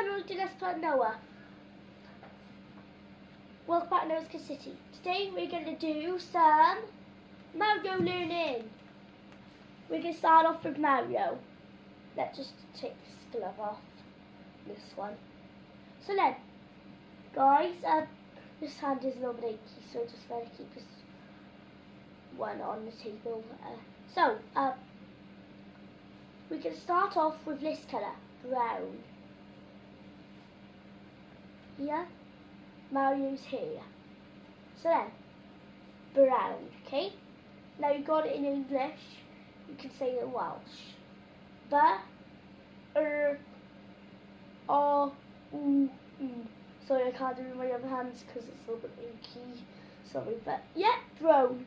to Let's Play Noah. Welcome back to Noah's Kid City. Today we're going to do some Mario learning. We're going to start off with Mario. Let's just take this glove off. This one. So then, guys, this hand is a little bit achy, so just better keep this one on the table. We're going to start off with this colour, brown. Here, Mario's here. So then, brown, okay? Now you got it in English, you can say it in Welsh. Sorry, I can't do it with my other hands because it's a little bit achy. Sorry, but yeah, brown.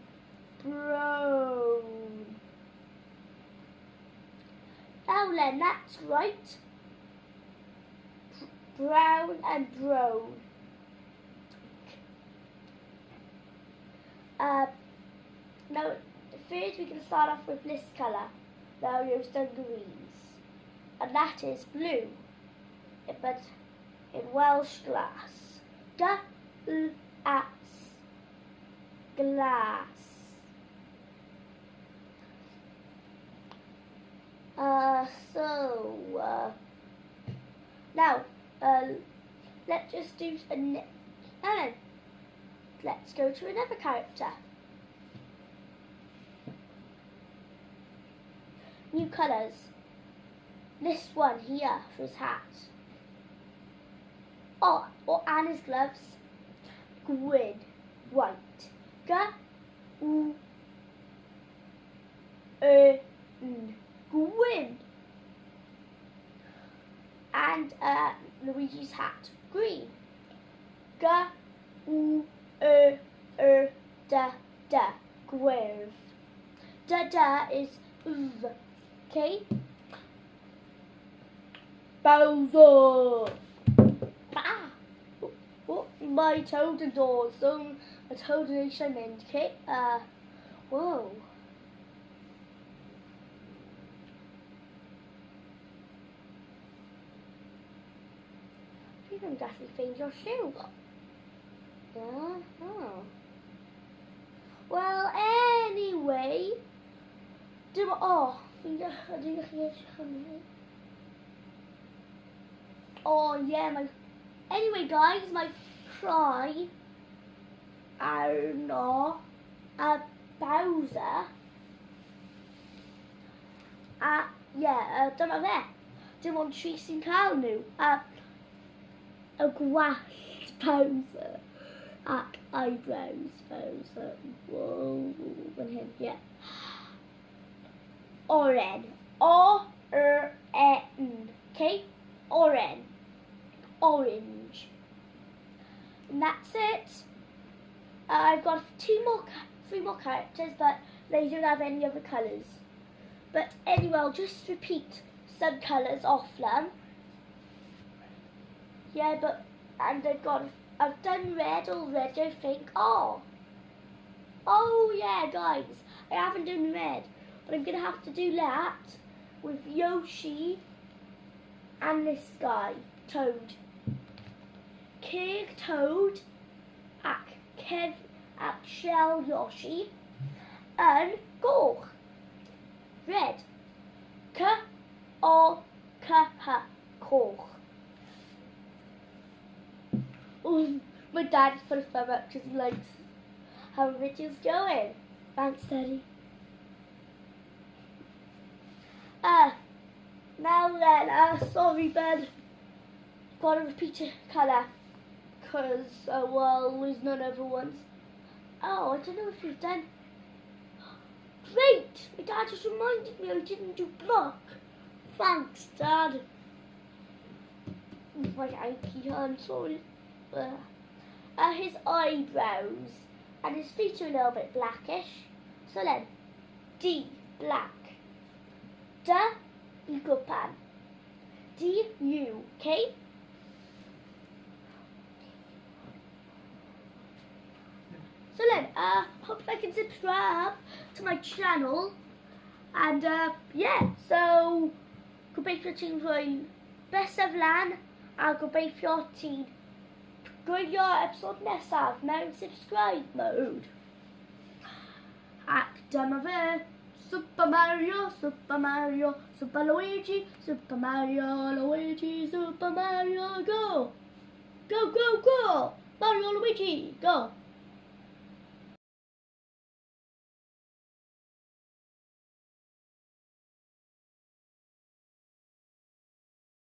Brown. Now then, that's right. Brown and brown. Now, first we're going to start off with this colour. Mario's done greens. And that is blue. But in Welsh glass. Glass. Glass. Now, let's just do let's go to another character. New colours. This one here for his hat. And his gloves. Green, white. Green. And Luigi's hat, green. Grave. Da is v. Okay. Bowser. My toad and door. So a toad and a okay. Whoa. You can definitely find your shoe. Well, anyway, anyway, guys, my cry, Bowser, don't know there, dim on Tracy Carnu, a grass Bowser, eyebrows Bowser, whoa, and him, yeah. Oren, O-R-N, okay, Oren, orange, and that's it. I've got three more characters, but they don't have any other colours. But anyway, I'll just repeat some colours off them. Yeah, and I've done red already, I think. Oh yeah, guys, I haven't done red, but I'm gonna have to do that with Yoshi and this guy, Toad. Keg Toad, Shell Yoshi, and Gorg. Red. Gorg. My dad's put a thumb up because he likes how the video's going. Thanks, Daddy. Now then, sorry, bud. Gotta repeat a colour because, there's none other ones. I don't know if you've done. Great! My dad just reminded me I didn't do block. Thanks, Dad. My achy hand, sorry. His eyebrows and his feet are a little bit blackish. So then, D, black. Pan. D-U, okay? So then, hope you like and subscribe to my channel. And, yeah, so, goodbye for watching my best of LAN a gobeithio ti'n gwylio episod nesaf mewn subscribe mode. Ac dyma fe, Super Mario, Super Mario, Super Luigi, Super Mario, Luigi, Super Mario, go! Go, go, go! Mario, Luigi, go!